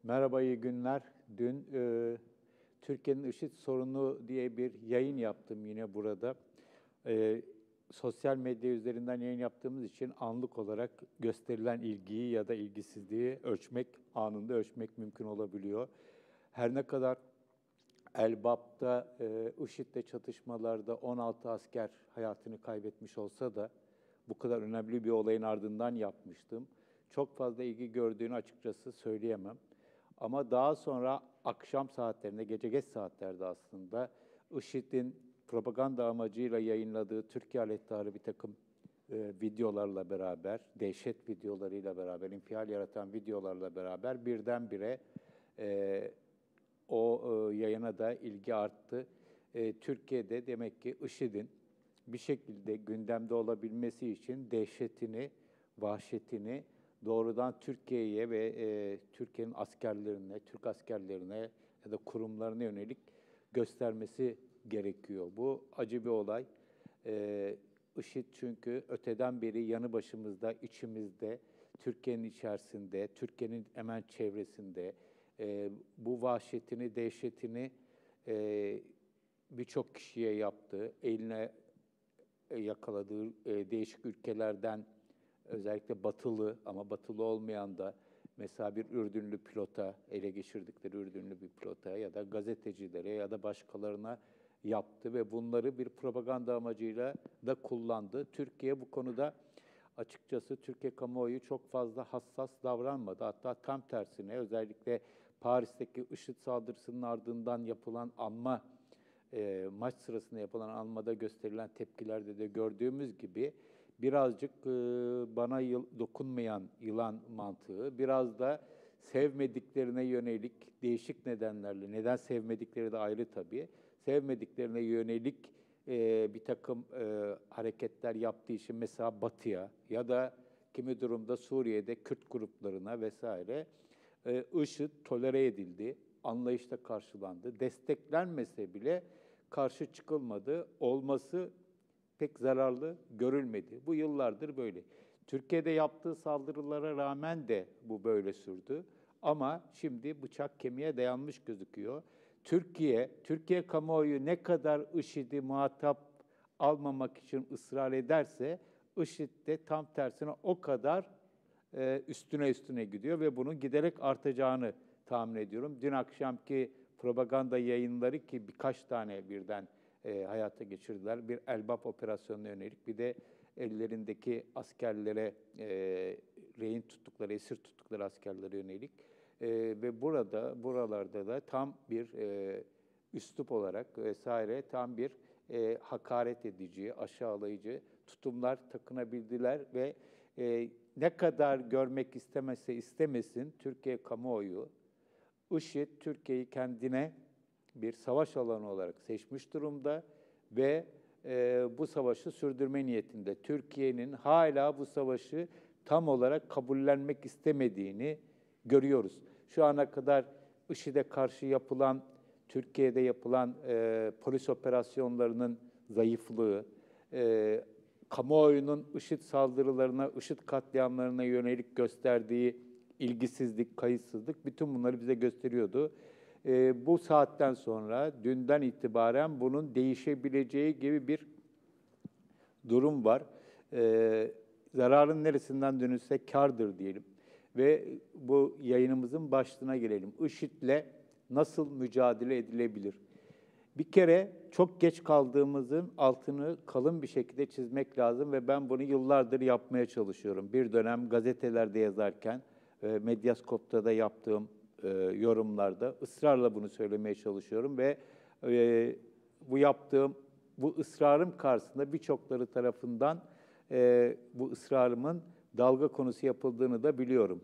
Merhaba, iyi günler. Dün Türkiye'nin IŞİD sorunu diye bir yayın yaptım yine burada. E, Sosyal medya üzerinden yayın yaptığımız için anlık olarak gösterilen ilgiyi ya da ilgisizliği ölçmek, anında ölçmek mümkün olabiliyor. Her ne kadar Elbap'ta IŞİD'le çatışmalarda 16 asker hayatını kaybetmiş olsa da bu kadar önemli bir olayın ardından yapmıştım. Çok fazla ilgi gördüğünü açıkçası söyleyemem. Ama daha sonra akşam saatlerinde, gece geç saatlerde aslında IŞİD'in propaganda amacıyla yayınladığı Türkiye aleyhtarı bir takım videolarla beraber, dehşet videolarıyla beraber, infial yaratan videolarla beraber birdenbire e, yayına da ilgi arttı. Türkiye'de demek ki IŞİD'in bir şekilde gündemde olabilmesi için dehşetini, vahşetini doğrudan Türkiye'ye ve Türkiye'nin askerlerine, Türk askerlerine ya da kurumlarına yönelik göstermesi gerekiyor. Bu acı bir olay. IŞİD çünkü öteden beri yanı başımızda, içimizde, Türkiye'nin içerisinde, Türkiye'nin hemen çevresinde bu vahşetini, dehşetini birçok kişiye yaptı. Eline yakaladığı değişik ülkelerden özellikle batılı ama batılı olmayan da mesela bir Ürdünlü pilota, ele geçirdikleri Ürdünlü bir pilota ya da gazetecilere ya da başkalarına yaptı ve bunları bir propaganda amacıyla da kullandı. Türkiye bu konuda açıkçası Türkiye kamuoyu çok fazla hassas davranmadı. Hatta tam tersine özellikle Paris'teki IŞİD saldırısının ardından yapılan maç sırasında yapılan anmada gösterilen tepkilerde de gördüğümüz gibi birazcık bana dokunmayan yılan mantığı, biraz da sevmediklerine yönelik değişik nedenlerle, neden sevmedikleri de ayrı tabii, sevmediklerine yönelik bir takım hareketler yaptığı için mesela Batı'ya ya da kimi durumda Suriye'de Kürt gruplarına vesaire IŞİD tolere edildi, anlayışla karşılandı, desteklenmese bile karşı çıkılmadı, olması pek zararlı görülmedi. Bu yıllardır böyle. Türkiye'de yaptığı saldırılara rağmen de bu böyle sürdü. Ama şimdi bıçak kemiğe dayanmış gözüküyor. Türkiye kamuoyu ne kadar IŞİD'i muhatap almamak için ısrar ederse, IŞİD de tam tersine o kadar üstüne gidiyor ve bunun giderek artacağını tahmin ediyorum. Dün akşamki propaganda yayınları ki birkaç tane birden hayata geçirdiler. Bir Elbap operasyonuna yönelik, bir de ellerindeki askerlere, rehin tuttukları, esir tuttukları askerlere yönelik. Ve buralarda da tam bir üslup olarak vesaire tam bir hakaret edici, aşağılayıcı tutumlar takınabildiler ve ne kadar görmek istemese istemesin Türkiye kamuoyu, IŞİD Türkiye'yi kendine bir savaş alanı olarak seçmiş durumda ve bu savaşı sürdürme niyetinde. Türkiye'nin hala bu savaşı tam olarak kabullenmek istemediğini görüyoruz. Şu ana kadar IŞİD'e karşı yapılan, Türkiye'de yapılan polis operasyonlarının zayıflığı, kamuoyunun IŞİD saldırılarına, IŞİD katliamlarına yönelik gösterdiği ilgisizlik, kayıtsızlık, bütün bunları bize gösteriyordu. Bu saatten sonra, dünden itibaren bunun değişebileceği gibi bir durum var. Zararın neresinden dönülse kârdır diyelim. Ve bu yayınımızın başlığına gelelim. IŞİD'le nasıl mücadele edilebilir? Bir kere çok geç kaldığımızın altını kalın bir şekilde çizmek lazım ve ben bunu yıllardır yapmaya çalışıyorum. Bir dönem gazetelerde yazarken, Medyaskop'ta da yaptığım yorumlarda ısrarla bunu söylemeye çalışıyorum ve bu ısrarım karşısında birçokları tarafından bu ısrarımın dalga konusu yapıldığını da biliyorum.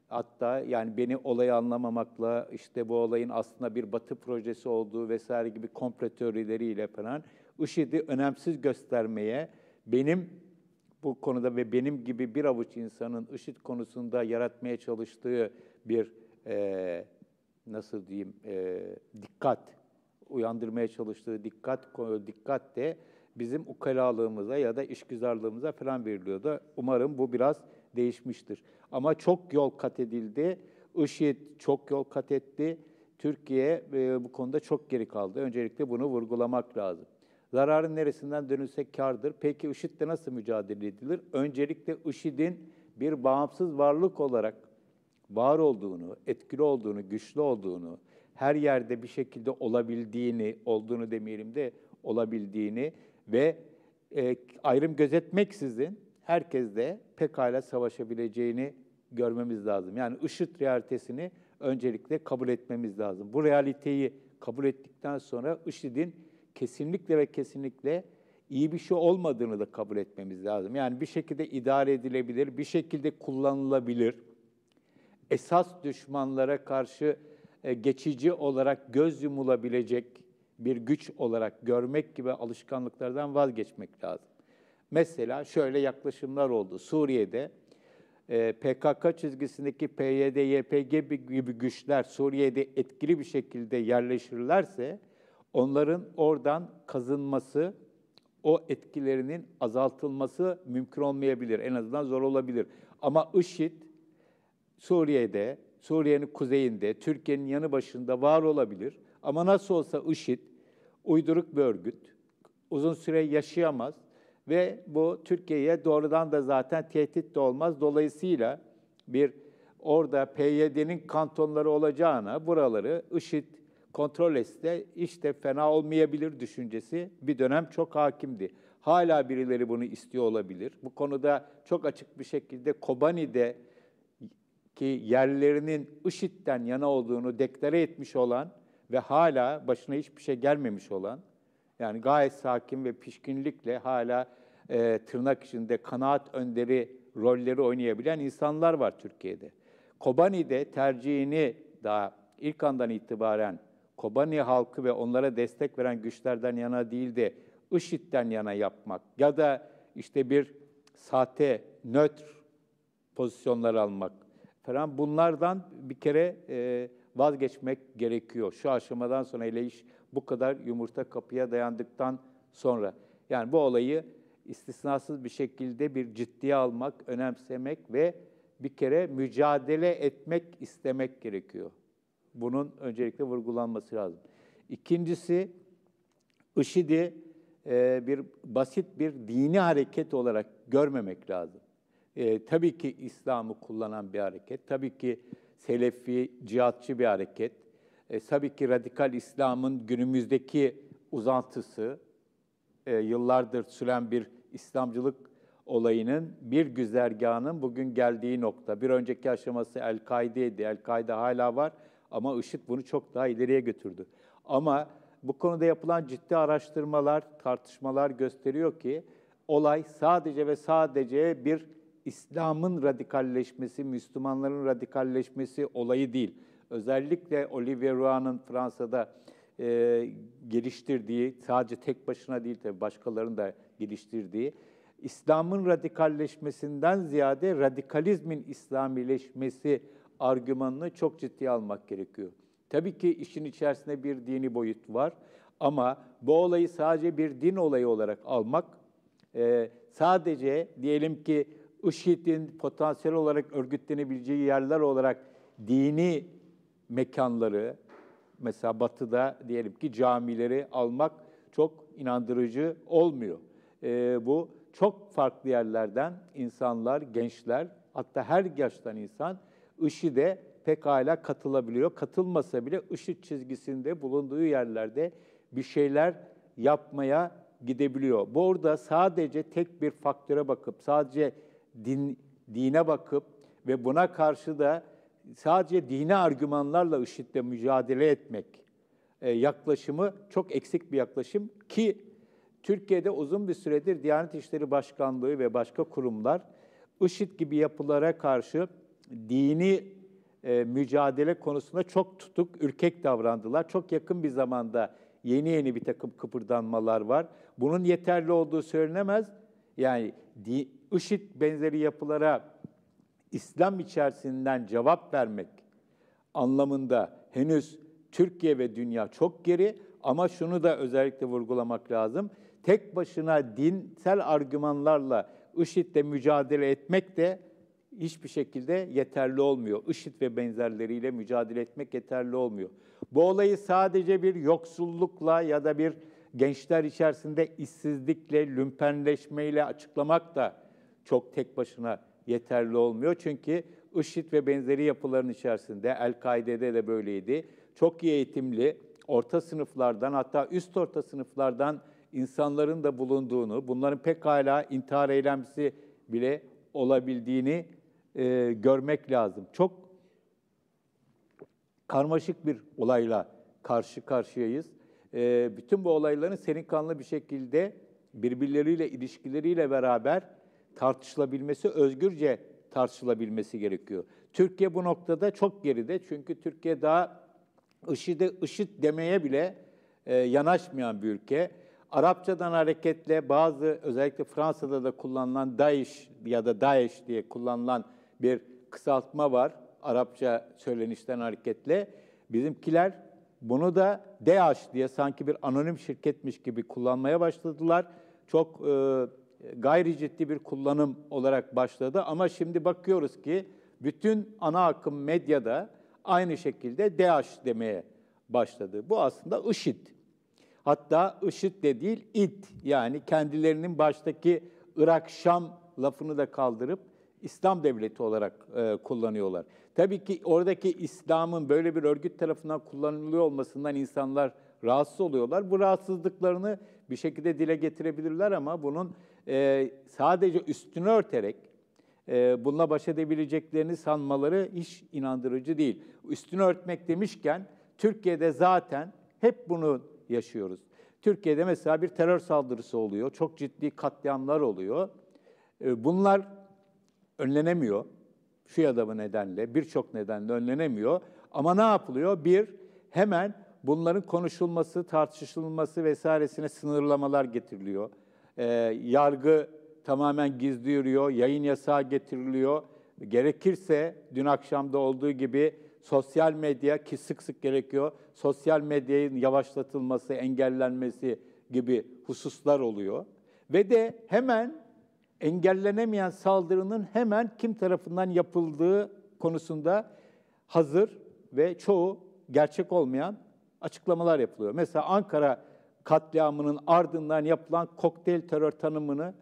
Hatta yani beni olayı anlamamakla, işte bu olayın aslında bir Batı projesi olduğu vesaire gibi komplo teorileriyle falan IŞİD'i önemsiz göstermeye, benim bu konuda ve benim gibi bir avuç insanın IŞİD konusunda yaratmaya çalıştığı bir nasıl diyeyim dikkat, uyandırmaya çalıştığı dikkat de bizim ukalalığımıza ya da işgüzarlığımıza falan veriliyordu. Umarım bu biraz değişmiştir. Ama çok yol kat edildi. IŞİD çok yol kat etti. Türkiye bu konuda çok geri kaldı. Öncelikle bunu vurgulamak lazım. Zararın neresinden dönülse kârdır. Peki IŞİD'le nasıl mücadele edilir? Öncelikle IŞİD'in bir bağımsız varlık olarak var olduğunu, etkili olduğunu, güçlü olduğunu, her yerde bir şekilde olduğunu demeyelim de olabildiğini ve ayrım gözetmeksizin herkesle pekala savaşabileceğini görmemiz lazım. Yani IŞİD realitesini öncelikle kabul etmemiz lazım. Bu realiteyi kabul ettikten sonra IŞİD'in kesinlikle ve kesinlikle iyi bir şey olmadığını da kabul etmemiz lazım. Yani bir şekilde idare edilebilir, bir şekilde kullanılabilir. Esas düşmanlara karşı geçici olarak göz yumulabilecek bir güç olarak görmek gibi alışkanlıklardan vazgeçmek lazım. Mesela şöyle yaklaşımlar oldu. Suriye'de PKK çizgisindeki PYD, YPG gibi güçler Suriye'de etkili bir şekilde yerleşirlerse onların oradan kazınması, o etkilerinin azaltılması mümkün olmayabilir. En azından zor olabilir. Ama IŞİD Suriye'de, Suriye'nin kuzeyinde, Türkiye'nin yanı başında var olabilir. Ama nasıl olsa IŞİD uyduruk bir örgüt, uzun süre yaşayamaz ve bu Türkiye'ye doğrudan da zaten tehdit de olmaz. Dolayısıyla orada PYD'nin kantonları olacağına buraları IŞİD kontrol etse işte fena olmayabilir düşüncesi bir dönem çok hakimdi. Hala birileri bunu istiyor olabilir. Bu konuda çok açık bir şekilde Kobani'de ki yerlerinin IŞİD'den yana olduğunu deklare etmiş olan ve hala başına hiçbir şey gelmemiş olan, yani gayet sakin ve pişkinlikle hala tırnak içinde kanaat önderi rolleri oynayabilen insanlar var Türkiye'de. Kobani'de tercihini daha ilk andan itibaren Kobani halkı ve onlara destek veren güçlerden yana değil de IŞİD'den yana yapmak ya da işte bir sahte, nötr pozisyonlar almak falan bunlardan bir kere vazgeçmek gerekiyor. Şu aşamadan sonra hele iş bu kadar yumurta kapıya dayandıktan sonra. Yani bu olayı istisnasız bir şekilde bir ciddiye almak, önemsemek ve bir kere mücadele etmek, istemek gerekiyor. Bunun öncelikle vurgulanması lazım. İkincisi, IŞİD'i basit bir dini hareket olarak görmemek lazım. Tabii ki İslam'ı kullanan bir hareket, tabii ki Selefi, cihatçı bir hareket, tabii ki radikal İslam'ın günümüzdeki uzantısı, yıllardır süren bir İslamcılık olayının bir güzergahının bugün geldiği nokta. Bir önceki aşaması El-Kaide'ydi. El-Kaide hala var ama IŞİD bunu çok daha ileriye götürdü. Ama bu konuda yapılan ciddi araştırmalar, tartışmalar gösteriyor ki olay sadece ve sadece bir İslam'ın radikalleşmesi, Müslümanların radikalleşmesi olayı değil. Özellikle Olivier Roy'un Fransa'da geliştirdiği, sadece tek başına değil tabii başkalarının da geliştirdiği, İslam'ın radikalleşmesinden ziyade radikalizmin İslamileşmesi argümanını çok ciddiye almak gerekiyor. Tabii ki işin içerisinde bir dini boyut var ama bu olayı sadece bir din olayı olarak almak, sadece diyelim ki IŞİD'in potansiyel olarak örgütlenebileceği yerler olarak dini mekanları, mesela Batı'da diyelim ki camileri almak çok inandırıcı olmuyor. Bu çok farklı yerlerden insanlar, gençler, hatta her yaştan insan IŞİD'e pekala katılabiliyor. Katılmasa bile IŞİD çizgisinde bulunduğu yerlerde bir şeyler yapmaya gidebiliyor. Bu orada sadece tek bir faktöre bakıp, sadece dine bakıp ve buna karşı da sadece dini argümanlarla IŞİD'le mücadele etmek yaklaşımı çok eksik bir yaklaşım ki Türkiye'de uzun bir süredir Diyanet İşleri Başkanlığı ve başka kurumlar IŞİD gibi yapılara karşı dini mücadele konusunda çok tutuk, ürkek davrandılar. Çok yakın bir zamanda yeni bir takım kıpırdanmalar var. Bunun yeterli olduğu söylenemez. Yani IŞİD benzeri yapılara İslam içerisinden cevap vermek anlamında henüz Türkiye ve dünya çok geri ama şunu da özellikle vurgulamak lazım. Tek başına dinsel argümanlarla IŞİD'le mücadele etmek de hiçbir şekilde yeterli olmuyor. IŞİD ve benzerleriyle mücadele etmek yeterli olmuyor. Bu olayı sadece bir yoksullukla ya da bir gençler içerisinde işsizlikle, lümpenleşmeyle açıklamak da çok tek başına yeterli olmuyor. Çünkü IŞİD ve benzeri yapıların içerisinde, El-Kaide'de de böyleydi, çok iyi eğitimli, orta sınıflardan, hatta üst orta sınıflardan insanların da bulunduğunu, bunların pekala intihar eylemcisi bile olabildiğini görmek lazım. Çok karmaşık bir olayla karşı karşıyayız. Bütün bu olayların serin kanlı bir şekilde birbirleriyle, ilişkileriyle beraber tartışılabilmesi, özgürce tartışılabilmesi gerekiyor. Türkiye bu noktada çok geride. Çünkü Türkiye daha IŞİD demeye bile yanaşmayan bir ülke. Arapçadan hareketle bazı, özellikle Fransa'da da kullanılan DAEŞ ya da DAEŞ diye kullanılan bir kısaltma var. Arapça söylenişten hareketle. Bizimkiler bunu da DAEŞ diye sanki bir anonim şirketmiş gibi kullanmaya başladılar. Çok gayri ciddi bir kullanım olarak başladı. Ama şimdi bakıyoruz ki bütün ana akım medyada aynı şekilde DAEŞ demeye başladı. Bu aslında IŞİD. Hatta IŞİD de değil, İD, yani kendilerinin baştaki Irak-Şam lafını da kaldırıp İslam devleti olarak kullanıyorlar. Tabii ki oradaki İslam'ın böyle bir örgüt tarafından kullanılıyor olmasından insanlar rahatsız oluyorlar. Bu rahatsızlıklarını bir şekilde dile getirebilirler ama bunun sadece üstünü örterek bununla baş edebileceklerini sanmaları hiç inandırıcı değil. Üstünü örtmek demişken Türkiye'de zaten hep bunu yaşıyoruz. Türkiye'de mesela bir terör saldırısı oluyor, çok ciddi katliamlar oluyor. Bunlar önlenemiyor. Şu ya da bu nedenle, birçok nedenle önlenemiyor. Ama ne yapılıyor? Hemen bunların konuşulması, tartışılması vesairesine sınırlamalar getiriliyor. Yargı tamamen gizli yürüyor, yayın yasağı getiriliyor. Gerekirse dün akşamda olduğu gibi sosyal medya, ki sık sık gerekiyor, sosyal medyanın yavaşlatılması, engellenmesi gibi hususlar oluyor. Ve de hemen engellenemeyen saldırının hemen kim tarafından yapıldığı konusunda hazır ve çoğu gerçek olmayan açıklamalar yapılıyor. Mesela Ankara katliamının ardından yapılan kokteyl terör tanımını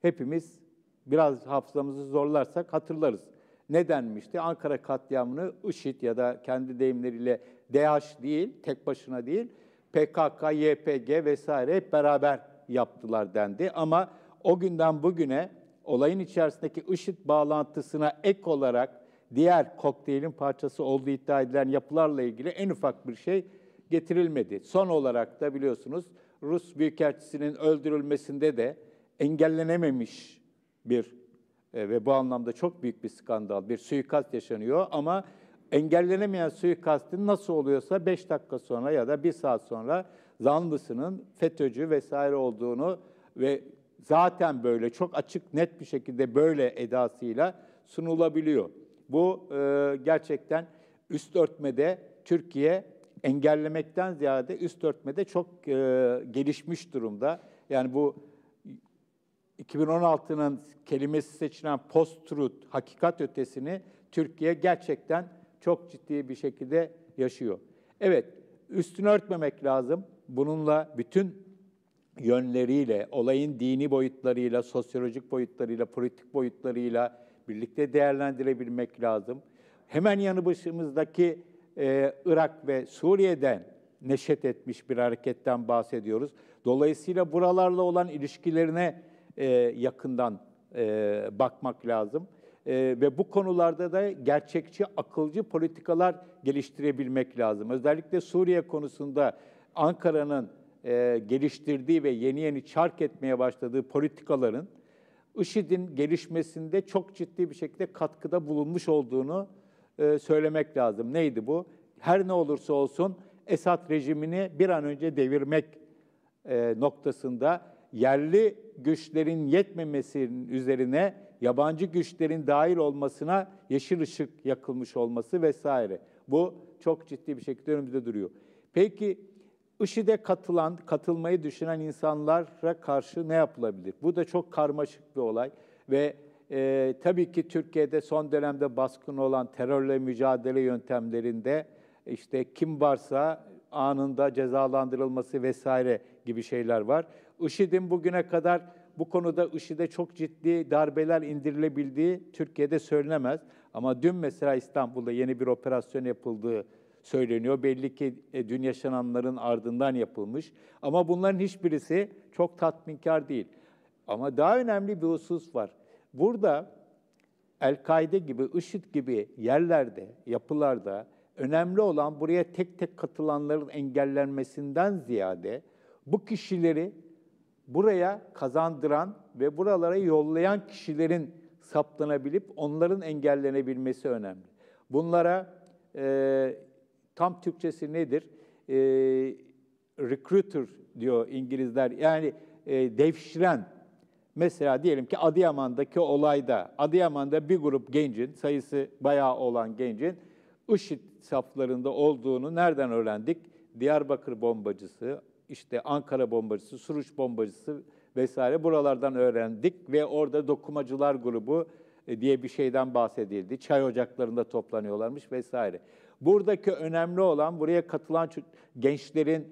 hepimiz biraz hafızamızı zorlarsak hatırlarız. Ne denmişti? Ankara katliamını IŞİD ya da kendi deyimleriyle DAEŞ değil, tek başına değil, PKK, YPG vesaire hep beraber yaptılar dendi. Ama o günden bugüne olayın içerisindeki IŞİD bağlantısına ek olarak diğer kokteylin parçası olduğu iddia edilen yapılarla ilgili en ufak bir şey getirilmedi. Son olarak da biliyorsunuz Rus Büyükelçisi'nin öldürülmesinde de engellenememiş bir ve bu anlamda çok büyük bir skandal, bir suikast yaşanıyor ama engellenemeyen suikastin nasıl oluyorsa 5 dakika sonra ya da 1 saat sonra zanlısının FETÖ'cü vesaire olduğunu ve zaten böyle çok açık, net bir şekilde böyle edasıyla sunulabiliyor. Bu gerçekten üst örtmede Türkiye engellemekten ziyade üst örtmede çok gelişmiş durumda. Yani bu 2016'nın kelimesi seçilen post-truth, hakikat ötesini Türkiye gerçekten çok ciddi bir şekilde yaşıyor. Evet, üstünü örtmemek lazım. Bununla bütün yönleriyle, olayın dini boyutlarıyla, sosyolojik boyutlarıyla, politik boyutlarıyla birlikte değerlendirebilmek lazım. Hemen yanı başımızdaki Irak ve Suriye'den neşet etmiş bir hareketten bahsediyoruz. Dolayısıyla buralarla olan ilişkilerine yakından bakmak lazım. Ve bu konularda da gerçekçi, akılcı politikalar geliştirebilmek lazım. Özellikle Suriye konusunda Ankara'nın geliştirdiği ve yeni yeni çark etmeye başladığı politikaların IŞİD'in gelişmesinde çok ciddi bir şekilde katkıda bulunmuş olduğunu söylemek lazım. Neydi bu? Her ne olursa olsun Esad rejimini bir an önce devirmek noktasında yerli güçlerin yetmemesinin üzerine yabancı güçlerin dahil olmasına yeşil ışık yakılmış olması vesaire. Bu çok ciddi bir şekilde önümüzde duruyor. Peki IŞİD'e katılmayı düşünen insanlara karşı ne yapılabilir? Bu da çok karmaşık bir olay ve tabii ki Türkiye'de son dönemde baskın olan terörle mücadele yöntemlerinde işte kim varsa anında cezalandırılması vesaire gibi şeyler var. IŞİD'in bugüne kadar bu konuda IŞİD'e çok ciddi darbeler indirilebildiği Türkiye'de söylenemez. Ama dün mesela İstanbul'da yeni bir operasyon yapıldığı söyleniyor. Belli ki dün yaşananların ardından yapılmış. Ama bunların hiçbirisi çok tatminkar değil. Ama daha önemli bir husus var. Burada El-Kaide gibi, IŞİD gibi yerlerde, yapılarda önemli olan buraya tek tek katılanların engellenmesinden ziyade bu kişileri buraya kazandıran ve buralara yollayan kişilerin saptanabilip onların engellenebilmesi önemli. Bunlara tam Türkçesi nedir? Recruiter diyor İngilizler. Yani devşiren. Mesela diyelim ki Adıyaman'daki olayda, Adıyaman'da bir grup gencin, sayısı bayağı olan gencin IŞİD saflarında olduğunu nereden öğrendik? Diyarbakır bombacısı, işte Ankara bombacısı, Suruç bombacısı vesaire buralardan öğrendik ve orada dokumacılar grubu diye bir şeyden bahsedildi. Çay ocaklarında toplanıyorlarmış vesaire. Buradaki önemli olan buraya katılan gençlerin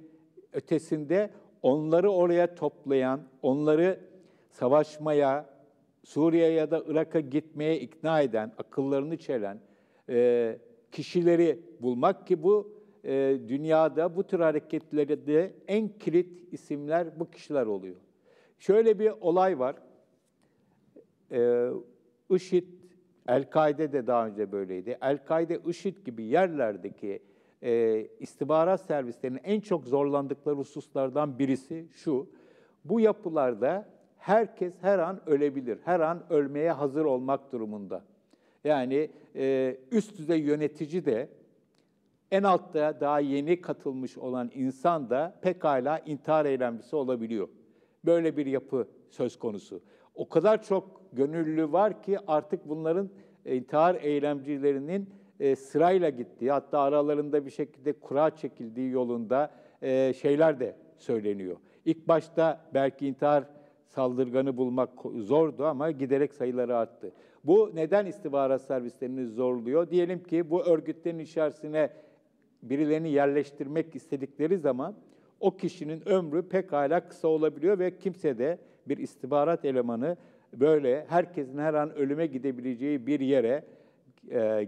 ötesinde onları oraya toplayan, onları savaşmaya, Suriye ya da Irak'a gitmeye ikna eden, akıllarını çelen kişileri bulmak ki bu dünyada bu tür hareketlerde en kilit isimler bu kişiler oluyor. Şöyle bir olay var. IŞİD, El-Kaide de daha önce böyleydi. El-Kaide, IŞİD gibi yerlerdeki istihbarat servislerinin en çok zorlandıkları hususlardan birisi şu: bu yapılarda herkes her an ölebilir, her an ölmeye hazır olmak durumunda. Yani üst düzey yönetici de, en altta daha yeni katılmış olan insan da pekala intihar eylemcisi olabiliyor. Böyle bir yapı söz konusu. O kadar çok gönüllü var ki artık bunların intihar eylemcilerinin sırayla gittiği, hatta aralarında bir şekilde kura çekildiği yolunda şeyler de söyleniyor. İlk başta belki intihar saldırganı bulmak zordu ama giderek sayıları arttı. Bu neden istihbarat servislerini zorluyor? Diyelim ki bu örgütlerin içerisine birilerini yerleştirmek istedikleri zaman o kişinin ömrü pekala kısa olabiliyor ve kimse de bir istihbarat elemanı böyle herkesin her an ölüme gidebileceği bir yere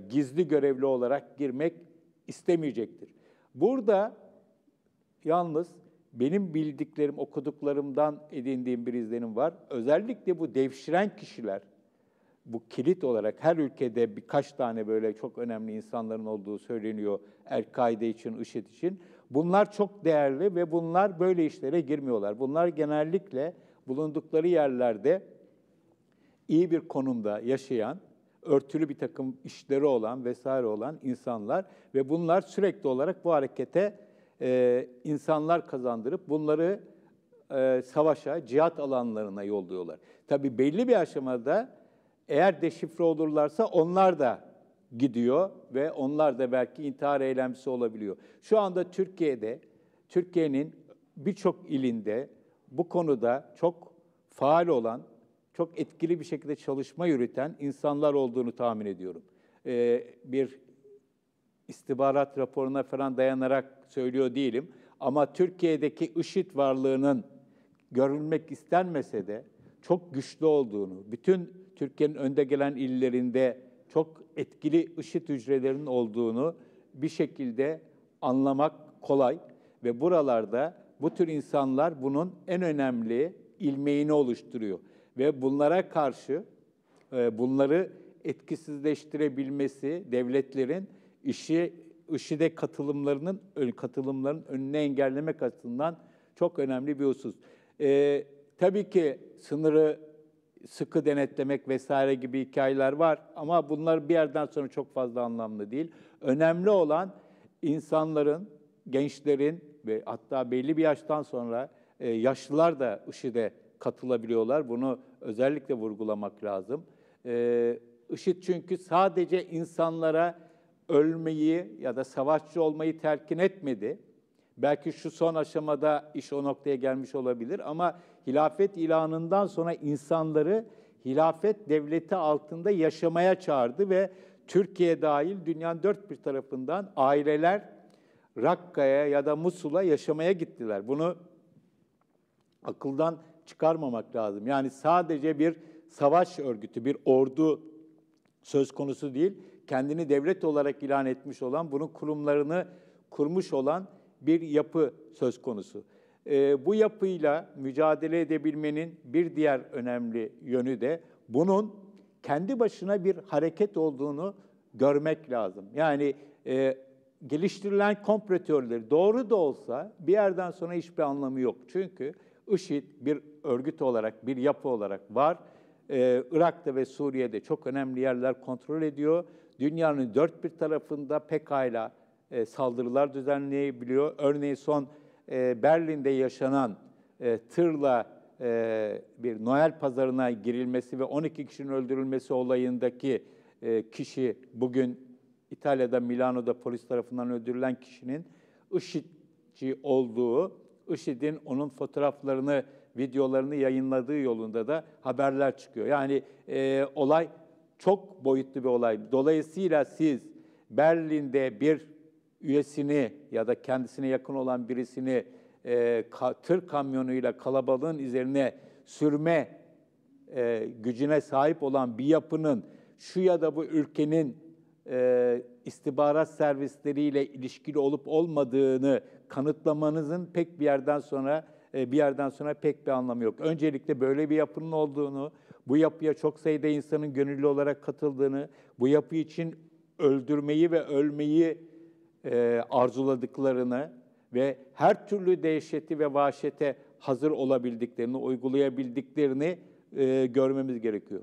gizli görevli olarak girmek istemeyecektir. Burada yalnız benim bildiklerim, okuduklarımdan edindiğim bir izlenim var. Özellikle bu devşiren kişiler, bu kilit olarak her ülkede birkaç tane böyle çok önemli insanların olduğu söyleniyor El-Kaide için, IŞİD için. Bunlar çok değerli ve bunlar böyle işlere girmiyorlar. Bunlar genellikle bulundukları yerlerde iyi bir konumda yaşayan, örtülü bir takım işleri olan vesaire olan insanlar ve bunlar sürekli olarak bu harekete insanlar kazandırıp bunları savaşa, cihat alanlarına yolluyorlar. Tabii belli bir aşamada eğer deşifre olurlarsa onlar da gidiyor ve onlar da belki intihar eylemcisi olabiliyor. Şu anda Türkiye'de, Türkiye'nin birçok ilinde bu konuda çok faal olan, çok etkili bir şekilde çalışma yürüten insanlar olduğunu tahmin ediyorum. Bir istihbarat raporuna falan dayanarak söylüyor değilim. Ama Türkiye'deki IŞİD varlığının görülmek istenmese de çok güçlü olduğunu, bütün Türkiye'nin önde gelen illerinde çok etkili IŞİD hücrelerinin olduğunu bir şekilde anlamak kolay. Ve buralarda bu tür insanlar bunun en önemli ilmeğini oluşturuyor. Ve bunlara karşı bunları etkisizleştirebilmesi devletlerin IŞİD'e katılımların önüne engellemek açısından çok önemli bir husus. Tabii ki sınırı sıkı denetlemek vesaire gibi hikayeler var ama bunlar bir yerden sonra çok fazla anlamlı değil. Önemli olan insanların, gençlerin ve hatta belli bir yaştan sonra yaşlılar da IŞİD'e katılabiliyorlar. Bunu özellikle vurgulamak lazım. IŞİD çünkü sadece insanlara ölmeyi ya da savaşçı olmayı telkin etmedi. Belki şu son aşamada iş o noktaya gelmiş olabilir ama hilafet ilanından sonra insanları hilafet devleti altında yaşamaya çağırdı ve Türkiye dahil dünyanın dört bir tarafından aileler Rakka'ya ya da Musul'a yaşamaya gittiler. Bunu akıldan çıkarmamak lazım. Yani sadece bir savaş örgütü, bir ordu söz konusu değil, kendini devlet olarak ilan etmiş olan, bunun kurumlarını kurmuş olan bir yapı söz konusu. Bu yapıyla mücadele edebilmenin bir diğer önemli yönü de bunun kendi başına bir hareket olduğunu görmek lazım. Yani geliştirilen komplo teorileri doğru da olsa bir yerden sonra hiçbir anlamı yok. Çünkü IŞİD bir örgüt olarak, bir yapı olarak var. Irak'ta ve Suriye'de çok önemli yerler kontrol ediyor. Dünyanın dört bir tarafında pekala saldırılar düzenleyebiliyor. Örneğin son Berlin'de yaşanan tırla bir Noel pazarına girilmesi ve 12 kişinin öldürülmesi olayındaki kişi, bugün İtalya'da, Milano'da polis tarafından öldürülen kişinin IŞİD'ci olduğu, IŞİD'in onun fotoğraflarını, videolarını yayınladığı yolunda da haberler çıkıyor. Yani olay çok boyutlu bir olay. Dolayısıyla siz Berlin'de bir üyesini ya da kendisine yakın olan birisini tır kamyonuyla kalabalığın üzerine sürme gücüne sahip olan bir yapının şu ya da bu ülkenin istihbarat servisleriyle ilişkili olup olmadığını kanıtlamanızın pek bir yerden sonra pek bir anlamı yok. Öncelikle böyle bir yapının olduğunu, bu yapıya çok sayıda insanın gönüllü olarak katıldığını, bu yapı için öldürmeyi ve ölmeyi arzuladıklarını ve her türlü dehşeti ve vahşete hazır olabildiklerini, uygulayabildiklerini görmemiz gerekiyor.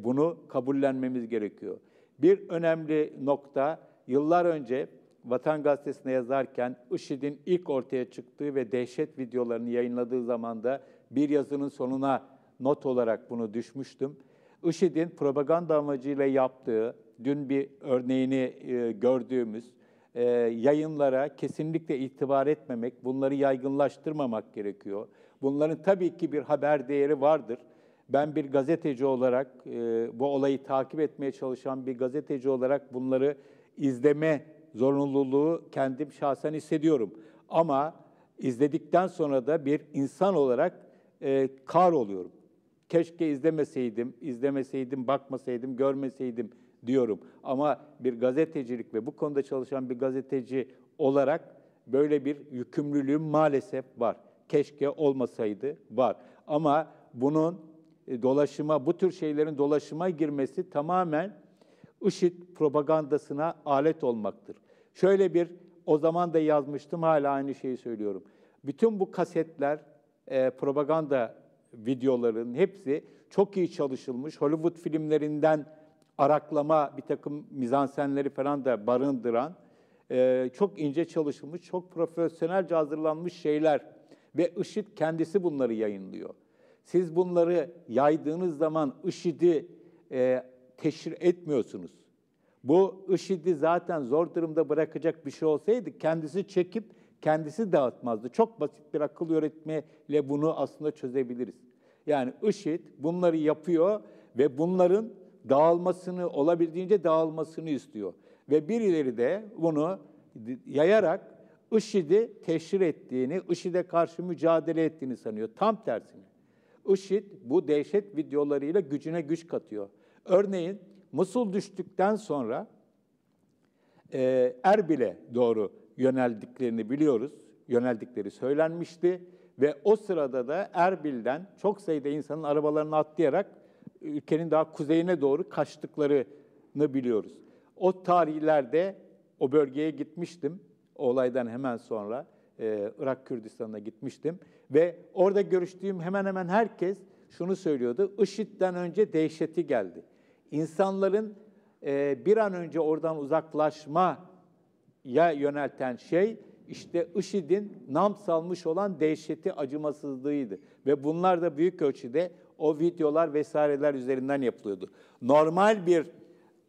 Bunu kabullenmemiz gerekiyor. Bir önemli nokta, yıllar önce Vatan Gazetesi'ne yazarken IŞİD'in ilk ortaya çıktığı ve dehşet videolarını yayınladığı zaman da bir yazının sonuna not olarak bunu düşmüştüm. IŞİD'in propaganda amacıyla yaptığı, dün bir örneğini gördüğümüz yayınlara kesinlikle itibar etmemek, bunları yaygınlaştırmamak gerekiyor. Bunların tabii ki bir haber değeri vardır. Ben bir gazeteci olarak, bu olayı takip etmeye çalışan bir gazeteci olarak bunları izleme zorunluluğu kendim şahsen hissediyorum. Ama izledikten sonra da bir insan olarak kahroluyorum. Keşke izlemeseydim, bakmasaydım, görmeseydim diyorum. Ama bir gazetecilik ve bu konuda çalışan bir gazeteci olarak böyle bir yükümlülüğüm maalesef var. Keşke olmasaydı, var. Ama bunun bu tür şeylerin dolaşıma girmesi tamamen IŞİD propagandasına alet olmaktır. O zaman da yazmıştım, hala aynı şeyi söylüyorum. Bütün bu kasetler, propaganda videoların hepsi çok iyi çalışılmış, Hollywood filmlerinden araklama bir takım mizansenleri falan da barındıran, çok ince çalışılmış, çok profesyonelce hazırlanmış şeyler ve IŞİD kendisi bunları yayınlıyor. Siz bunları yaydığınız zaman IŞİD'i teşhir etmiyorsunuz. Bu IŞİD'i zaten zor durumda bırakacak bir şey olsaydı kendisi çekip kendisi dağıtmazdı. Çok basit bir akıl yönetmeyle bunu aslında çözebiliriz. Yani IŞİD bunları yapıyor ve bunların olabildiğince dağılmasını istiyor. Ve birileri de bunu yayarak IŞİD'i teşhir ettiğini, IŞİD'e karşı mücadele ettiğini sanıyor. Tam tersine. IŞİD bu dehşet videolarıyla gücüne güç katıyor. Örneğin Musul düştükten sonra Erbil'e doğru yöneldiklerini biliyoruz. Yöneldikleri söylenmişti ve o sırada da Erbil'den çok sayıda insanın arabalarını atlayarak ülkenin daha kuzeyine doğru kaçtıklarını biliyoruz. O tarihlerde o bölgeye gitmiştim. O olaydan hemen sonra Irak Kürdistan'a gitmiştim ve orada görüştüğüm hemen hemen herkes şunu söylüyordu: IŞİD'den önce dehşeti geldi. İnsanların bir an önce oradan uzaklaşmaya yönelten şey işte IŞİD'in nam salmış olan dehşeti, acımasızlığıydı. Ve bunlar da büyük ölçüde o videolar vesaireler üzerinden yapılıyordu. Normal bir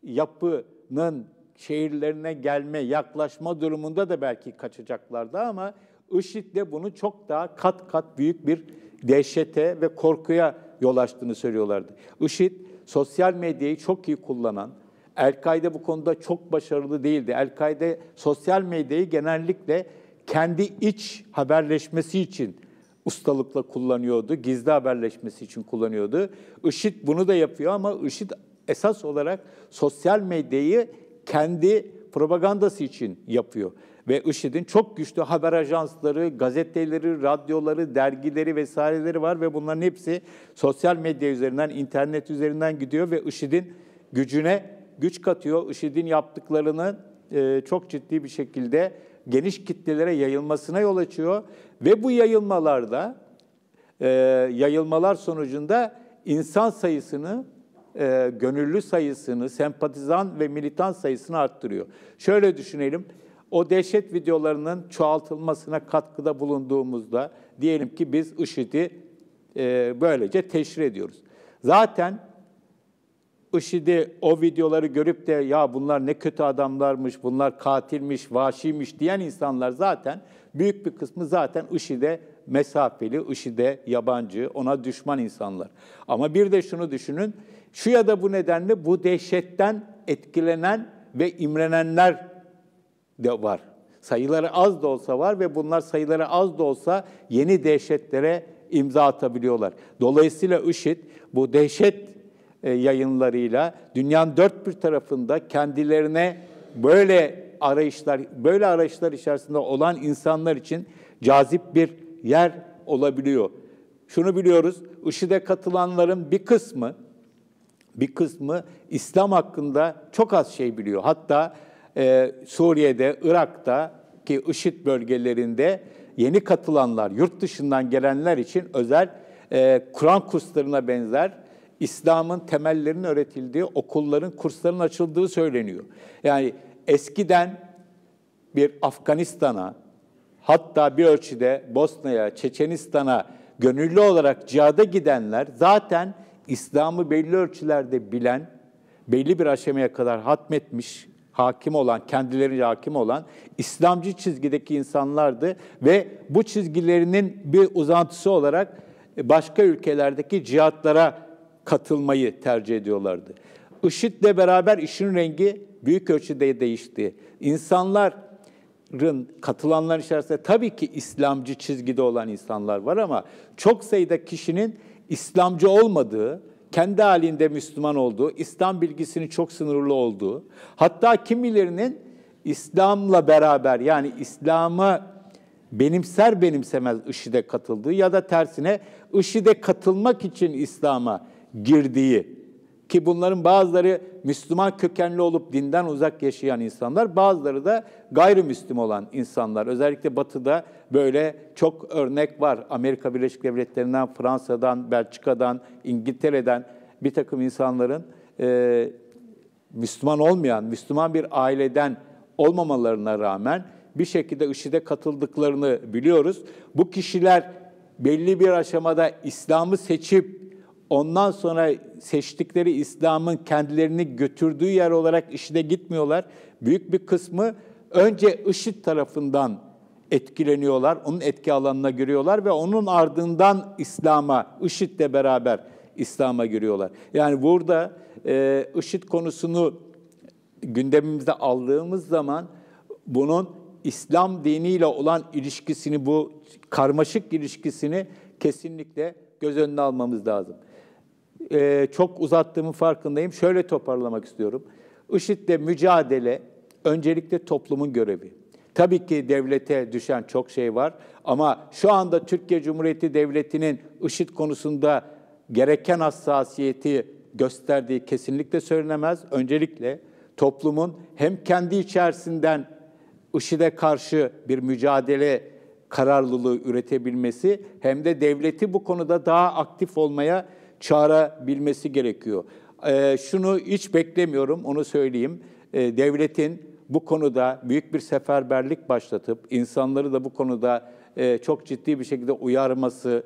yapının şehirlerine yaklaşma durumunda da belki kaçacaklardı ama IŞİD de bunu çok daha kat kat büyük bir dehşete ve korkuya yol açtığını söylüyorlardı. IŞİD, sosyal medyayı çok iyi kullanan, El-Kaide bu konuda çok başarılı değildi. El-Kaide sosyal medyayı genellikle kendi iç haberleşmesi için ustalıkla kullanıyordu, gizli haberleşmesi için kullanıyordu. IŞİD bunu da yapıyor ama IŞİD esas olarak sosyal medyayı kendi propagandası için yapıyor. Ve IŞİD'in çok güçlü haber ajansları, gazeteleri, radyoları, dergileri vesaireleri var ve bunların hepsi sosyal medya üzerinden, internet üzerinden gidiyor ve IŞİD'in gücüne güç katıyor. IŞİD'in yaptıklarını çok ciddi bir şekilde geniş kitlelere yayılmasına yol açıyor ve bu yayılmalar sonucunda insan sayısını, gönüllü sayısını, sempatizan ve militan sayısını arttırıyor. Şöyle düşünelim, o dehşet videolarının çoğaltılmasına katkıda bulunduğumuzda diyelim ki biz IŞİD'i böylece teşhir ediyoruz. Zaten IŞİD'i o videoları görüp de ya bunlar ne kötü adamlarmış, bunlar katilmiş, vahşiymiş diyen insanlar zaten büyük bir kısmı zaten IŞİD'e mesafeli, IŞİD'e yabancı, ona düşman insanlar. Ama bir de şunu düşünün, şu ya da bu nedenle bu dehşetten etkilenen ve imrenenler de var. Sayıları az da olsa var ve bunlar sayıları az da olsa yeni dehşetlere imza atabiliyorlar. Dolayısıyla IŞİD bu dehşet yayınlarıyla dünyanın dört bir tarafında kendilerine böyle arayışlar içerisinde olan insanlar için cazip bir yer olabiliyor. Şunu biliyoruz, IŞİD'e katılanların bir kısmı İslam hakkında çok az şey biliyor. Hatta Suriye'de, Irak'ta ki IŞİD bölgelerinde yeni katılanlar, yurt dışından gelenler için özel Kur'an kurslarına benzer İslam'ın temellerinin öğretildiği okulların, kursların açıldığı söyleniyor. Yani eskiden bir Afganistan'a, hatta bir ölçüde Bosna'ya, Çeçenistan'a gönüllü olarak cihada gidenler zaten İslam'ı belli ölçülerde bilen, belli bir aşamaya kadar hatmetmiş, kendilerince hakim olan İslamcı çizgideki insanlardı ve bu çizgilerinin bir uzantısı olarak başka ülkelerdeki cihatlara katılmayı tercih ediyorlardı. IŞİD'le beraber işin rengi büyük ölçüde değişti. Katılanlar içerisinde tabii ki İslamcı çizgide olan insanlar var ama çok sayıda kişinin İslamcı olmadığı, kendi halinde Müslüman olduğu, İslam bilgisinin çok sınırlı olduğu, hatta kimilerinin İslam'la beraber yani İslam'ı benimser benimsemez IŞİD'e katıldığı ya da tersine IŞİD'e katılmak için İslam'a girdiği ki bunların bazıları Müslüman kökenli olup dinden uzak yaşayan insanlar, bazıları da gayrimüslim olan insanlar. Özellikle Batı'da böyle çok örnek var. Amerika Birleşik Devletleri'nden, Fransa'dan, Belçika'dan, İngiltere'den bir takım insanların Müslüman olmayan, Müslüman bir aileden olmamalarına rağmen bir şekilde IŞİD'e katıldıklarını biliyoruz. Bu kişiler belli bir aşamada İslam'ı seçip ondan sonra seçtikleri İslam'ın kendilerini götürdüğü yer olarak IŞİD'e gitmiyorlar. Büyük bir kısmı önce IŞİD tarafından etkileniyorlar, onun etki alanına giriyorlar ve onun ardından IŞİD'le beraber İslam'a giriyorlar. Yani burada IŞİD konusunu gündemimize aldığımız zaman bunun İslam diniyle olan ilişkisini, bu karmaşık ilişkisini kesinlikle göz önüne almamız lazım. Çok uzattığımın farkındayım. Şöyle toparlamak istiyorum. IŞİD'le mücadele öncelikle toplumun görevi. Tabii ki devlete düşen çok şey var ama şu anda Türkiye Cumhuriyeti Devleti'nin IŞİD konusunda gereken hassasiyeti gösterdiği kesinlikle söylenemez. Öncelikle toplumun hem kendi içerisinden IŞİD'e karşı bir mücadele kararlılığı üretebilmesi hem de devleti bu konuda daha aktif olmaya çağırabilmesi gerekiyor. Şunu hiç beklemiyorum, onu söyleyeyim. Devletin bu konuda büyük bir seferberlik başlatıp, insanları da bu konuda çok ciddi bir şekilde uyarması,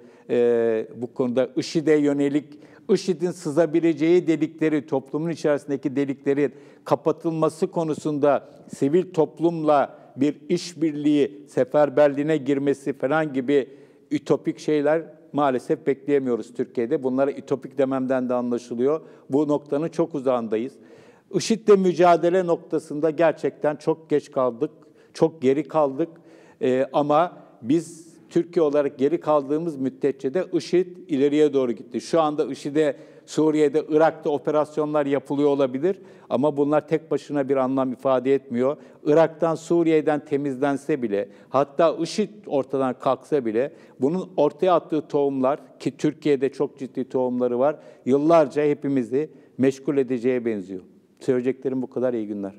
bu konuda IŞİD'e yönelik, IŞİD'in sızabileceği delikleri, toplumun içerisindeki deliklerin kapatılması konusunda sivil toplumla bir işbirliği, seferberliğine girmesi falan gibi ütopik şeyler maalesef bekleyemiyoruz Türkiye'de. Bunlara ütopik dememden de anlaşılıyor. Bu noktanın çok uzağındayız. IŞİD'le mücadele noktasında gerçekten çok geç kaldık, çok geri kaldık. Ama biz Türkiye olarak geri kaldığımız müddetçe de IŞİD ileriye doğru gitti. Şu anda IŞİD'e Suriye'de, Irak'ta operasyonlar yapılıyor olabilir ama bunlar tek başına bir anlam ifade etmiyor. Irak'tan, Suriye'den temizlense bile, hatta IŞİD ortadan kalksa bile bunun ortaya attığı tohumlar, ki Türkiye'de çok ciddi tohumları var, yıllarca hepimizi meşgul edeceğe benziyor. Söyleyeceklerim bu kadar. İyi günler.